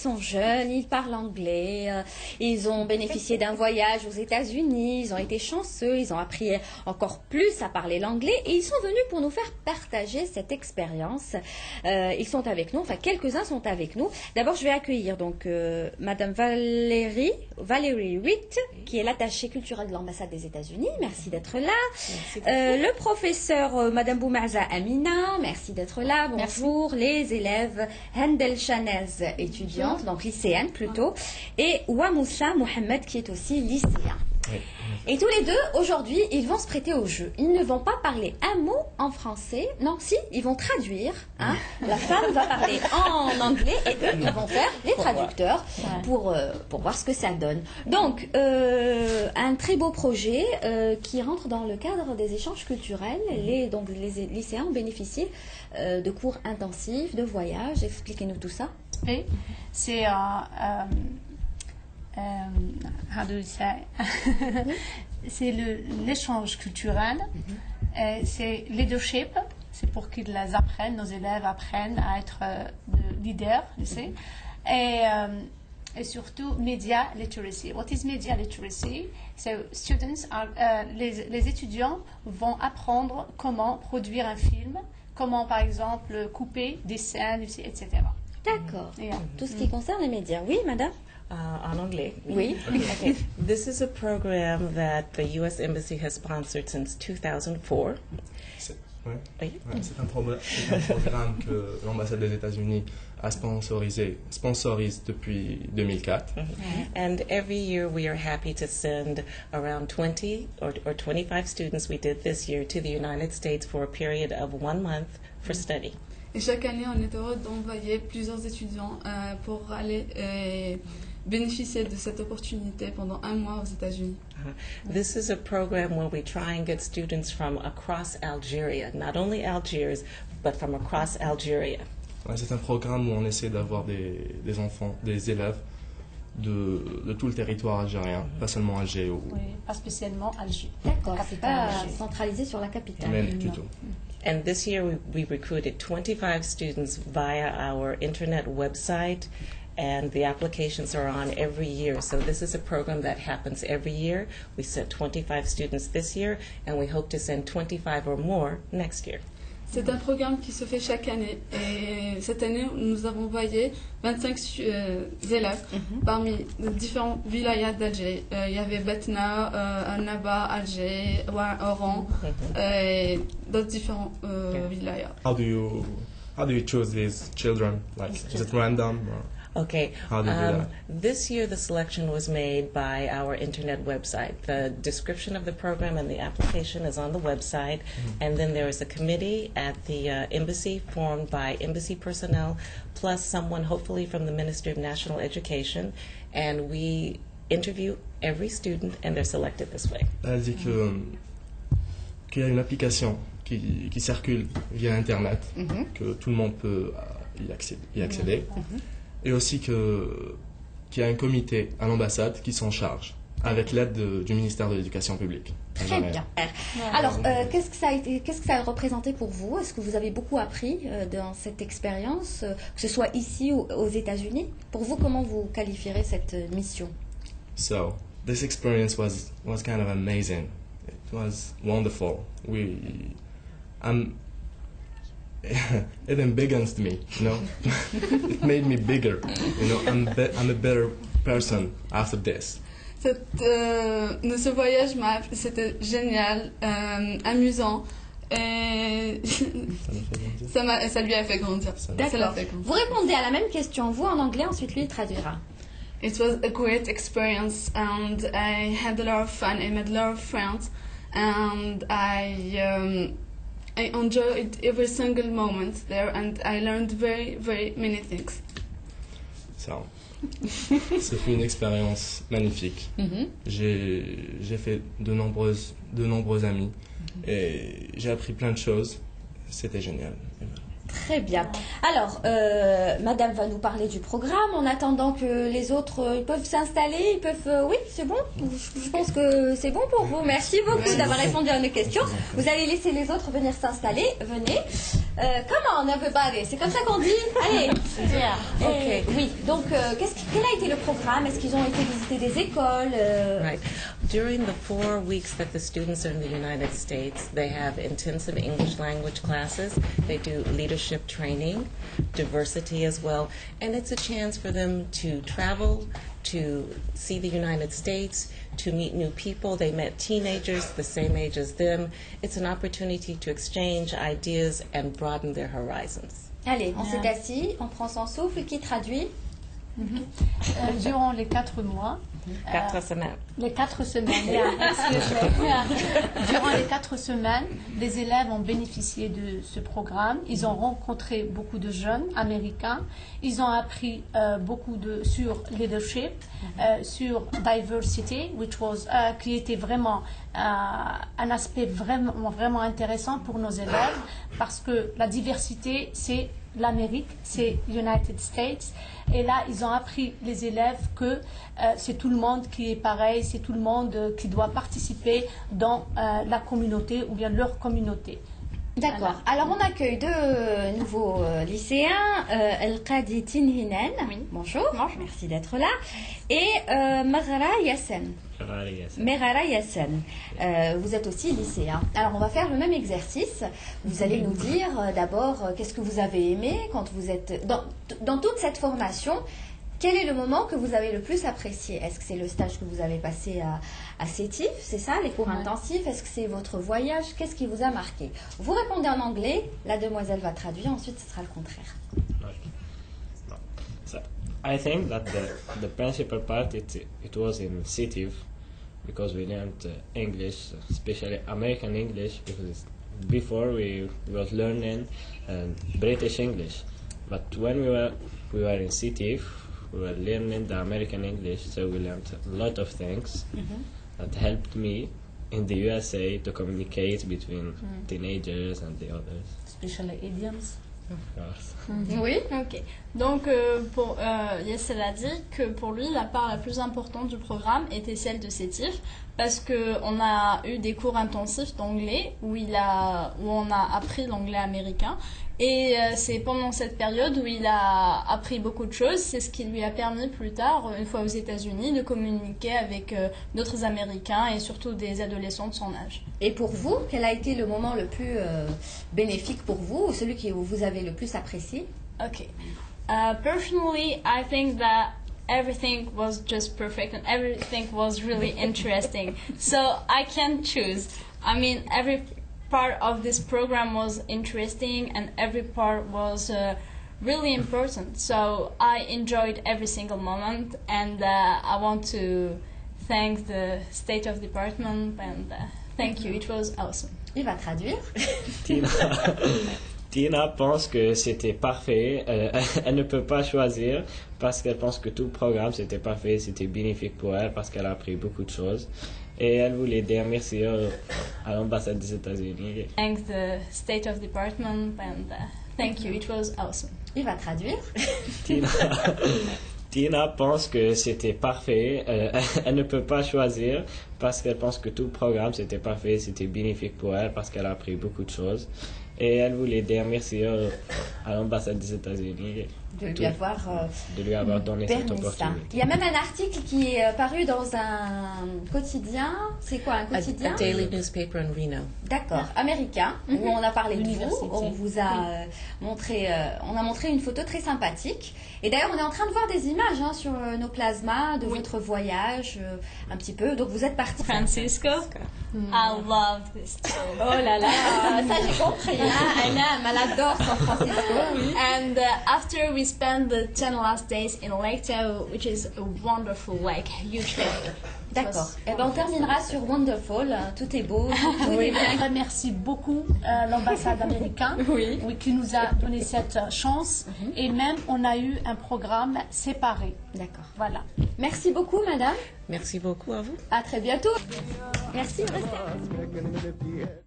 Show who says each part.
Speaker 1: sont jeunes, ils parlent anglais, ils ont bénéficié d'un voyage aux États-Unis, ils ont été chanceux, ils ont appris encore plus à parler l'anglais et ils sont venus pour nous faire partager cette expérience. Ils sont avec nous, enfin quelques-uns sont avec nous. D'abord, je vais accueillir donc Madame Valérie Witt, qui est l'attachée culturelle de l'ambassade des États-Unis. Merci d'être là. Le professeur Madame Boumaza Amina, merci d'être là. Bonjour. Les élèves Handel Chanez, étudiante, donc lycéenne plutôt, et Wamoussa Mohamed, qui est aussi lycéen. Oui. Et tous les deux, aujourd'hui, ils vont se prêter au jeu. Ils ne vont pas parler un mot en français. Non, si, ils vont traduire. Hein. La femme va parler en anglais et eux, ils vont faire les traducteurs pour voir ce que ça donne. Donc, un très beau projet qui rentre dans le cadre des échanges culturels. Les lycéens ont bénéficié de cours intensifs, de voyages. Expliquez-nous tout ça.
Speaker 2: Oui, c'est... how do you say? C'est l'échange culturel, c'est leadership, c'est pour qu'ils apprennent, nos élèves apprennent à être leaders, tu sais, et surtout media literacy. What is media literacy? So students are, les étudiants vont apprendre comment produire un film, comment par exemple couper des scènes, etc.
Speaker 1: D'accord. Tout ce qui concerne les médias. Oui, madame?
Speaker 3: En anglais.
Speaker 1: Oui.
Speaker 3: Okay. This is a program that the U.S. Embassy has sponsored since 2004.
Speaker 4: C'est un programme que l'ambassade des États-Unis a sponsorise depuis 2004.
Speaker 3: And every year we are happy to send around 20 or 25 students, we did this year, to the United States for a period of 1 month for study.
Speaker 5: Et chaque année, on est heureux d'envoyer plusieurs étudiants pour aller bénéficier de cette opportunité pendant 1 mois aux États-Unis.
Speaker 3: This is a program where we try and get students from across Algeria, not only Algiers, but from across Algeria.
Speaker 4: C'est un programme où on essaie d'avoir des enfants, des élèves de tout le territoire algérien, pas seulement Alger.
Speaker 2: Oui, pas spécialement Alger.
Speaker 1: D'accord, c'est pas centralisé sur la capitale.
Speaker 4: Même du tout.
Speaker 3: And this year we recruited 25 students via our internet website, and the applications are on every year. So this is a program that happens every year. We sent 25 students this year, and we hope to send 25 or more next year.
Speaker 5: C'est un programme qui se fait chaque année. Et cette année, nous avons envoyé 25 élèves parmi les différents wilayas d'Alger. Il y avait Batna, Annaba, Alger, Oran, et d'autres différents wilayas.
Speaker 4: How do you choose these children? Like, is it random?
Speaker 3: Okay.
Speaker 4: How do you do that?
Speaker 3: This year the selection was made by our internet website. The description of the program and the application is on the website, and then there is a committee at the embassy formed by embassy personnel plus someone hopefully from the Ministry of National Education, and we interview every student and they're selected this way.
Speaker 4: Elle dit qu'il y a une application qui circule via Internet, que tout le monde peut y accéder. Et aussi qu'il y a un comité à l'ambassade qui s'en charge, avec l'aide du ministère de l'Éducation publique.
Speaker 1: Très bien. Alors, qu'est-ce que ça a représenté pour vous? Est-ce que vous avez beaucoup appris dans cette expérience, que ce soit ici ou aux États-Unis? Pour vous, comment vous qualifierez cette mission?
Speaker 4: So, this experience was kind of amazing. It was wonderful. It embiggens me, you know. It made me bigger, you know. I'm a better person after this.
Speaker 5: Ce voyage c'était génial, amusant, et ça lui a fait grandir.
Speaker 1: D'accord. Vous répondez à la même question, vous en anglais, ensuite lui il traduira.
Speaker 5: It was a great experience and I had a lot of fun. I made a lot of friends and I enjoyed every single moment there and I learned very, very many things.
Speaker 4: Ça fait une expérience magnifique. J'ai fait de nombreux amis et j'ai appris plein de choses. C'était génial.
Speaker 1: Très bien. Alors, Madame va nous parler du programme en attendant que les autres ils peuvent s'installer. Ils peuvent. Oui, c'est bon. Je pense que c'est bon pour vous. Merci beaucoup d'avoir répondu à nos questions. Vous allez laisser les autres venir s'installer. Venez. Come on, everybody. C'est comme ça qu'on dit. Allez.
Speaker 3: Okay.
Speaker 1: Oui. Donc, quel a été le programme? Est-ce qu'ils ont été visiter des écoles?
Speaker 3: Right. During the 4 weeks that the students are in the United States, they have intensive English language classes. They do leadership training, diversity as well, and it's a chance for them to travel, to see the United States, to meet new people. They met teenagers the same age as them. It's an opportunity to exchange ideas and broaden their horizons.
Speaker 1: Allez, on s'est assis, on prend son souffle. Qui traduit?
Speaker 2: Durant les 4 mois,
Speaker 3: 4 semaines.
Speaker 2: les 4 semaines, durant les 4 semaines, les élèves ont bénéficié de ce programme. Ils ont rencontré beaucoup de jeunes américains. Ils ont appris beaucoup sur leadership, sur diversity, qui était vraiment un aspect vraiment intéressant pour nos élèves, parce que la diversité, c'est l'Amérique, c'est United States. Et là, ils ont appris, les élèves, que c'est tout le monde qui est pareil, c'est tout le monde qui doit participer dans la communauté ou bien leur communauté.
Speaker 1: D'accord. Alors, on accueille 2 nouveaux lycéens. El-Qadi Tinhinan.
Speaker 6: Oui.
Speaker 1: Bonjour. Merci d'être là. Et Merara Yassen. Merara Yassen. Vous êtes aussi lycéen. Alors, on va faire le même exercice. Vous allez nous dire d'abord qu'est-ce que vous avez aimé quand vous êtes dans toute cette formation. Quel est le moment que vous avez le plus apprécié? Est-ce que c'est le stage que vous avez passé à Sétif, c'est ça, les cours intensifs? Est-ce que c'est votre voyage? Qu'est-ce qui vous a marqué? Vous répondez en anglais, la demoiselle va traduire, ensuite ce sera le contraire.
Speaker 7: So I think that the principal part it was in Sétif, because we learned English, especially American English, because before we was learning British English, but when we were in Sétif, we were learning the American English, so we learned a lot of things that helped me in the USA to communicate between teenagers and the others.
Speaker 2: Especially idioms.
Speaker 7: Of course.
Speaker 1: Oui.
Speaker 6: Ok. Donc, Yassel a dit que pour lui, la part la plus importante du programme était celle de Sétif, parce qu'on a eu des cours intensifs d'anglais où on a appris l'anglais américain. Et c'est pendant cette période où il a appris beaucoup de choses. C'est ce qui lui a permis plus tard, une fois aux États-Unis, de communiquer avec d'autres Américains et surtout des adolescents de son âge.
Speaker 1: Et pour vous, quel a été le moment le plus bénéfique pour vous, ou celui que vous avez le plus apprécié?
Speaker 6: Okay. Personally, I think that everything was just perfect and everything was really interesting. So I can't choose. I mean, every part of this program was interesting and every part was really important. So I enjoyed every single moment, and I want to thank the State of Department and thank you. It was awesome.
Speaker 1: Il va traduire.
Speaker 7: Tina pense que c'était parfait. Elle ne peut pas choisir parce qu'elle pense que tout le programme c'était parfait, c'était bénéfique pour elle parce qu'elle a appris beaucoup de choses. Et elle voulait dire merci à l'ambassade des États-Unis.
Speaker 6: Thank the State of Department and thank you. It was awesome.
Speaker 1: Il va traduire.
Speaker 7: Tina pense que c'était parfait. Elle ne peut pas choisir parce qu'elle pense que tout le programme c'était parfait, c'était bénéfique pour elle parce qu'elle a appris beaucoup de choses. Et elle voulait dire merci à l'ambassade des États-Unis
Speaker 1: de lui avoir
Speaker 7: donné
Speaker 1: permis
Speaker 7: cette opportunité.
Speaker 1: Ça. Il y a même un article qui est paru dans un quotidien. C'est quoi un quotidien?
Speaker 3: A daily newspaper in Reno.
Speaker 1: D'accord, américain, où on a parlé de vous. On vous a montré une photo très sympathique. Et d'ailleurs, on est en train de voir des images sur nos plasmas de votre voyage, un petit peu. Donc vous êtes parti.
Speaker 6: Francisco. I love this too.
Speaker 1: Oh là là, ça j'ai compris. Elle adore San Francisco.
Speaker 6: And after we spent the 10 last days in Lake Tahoe, which is a wonderful lake, huge lake.
Speaker 1: D'accord. Et ben on terminera sur Wonderful. Tout est beau, tout est bien.
Speaker 2: Je remercie beaucoup l'ambassade américaine qui nous a donné cette chance. Et même on a eu un programme séparé.
Speaker 1: D'accord.
Speaker 2: Voilà.
Speaker 1: Merci beaucoup, madame.
Speaker 3: Merci beaucoup à vous.
Speaker 1: À très bientôt. Merci, restez.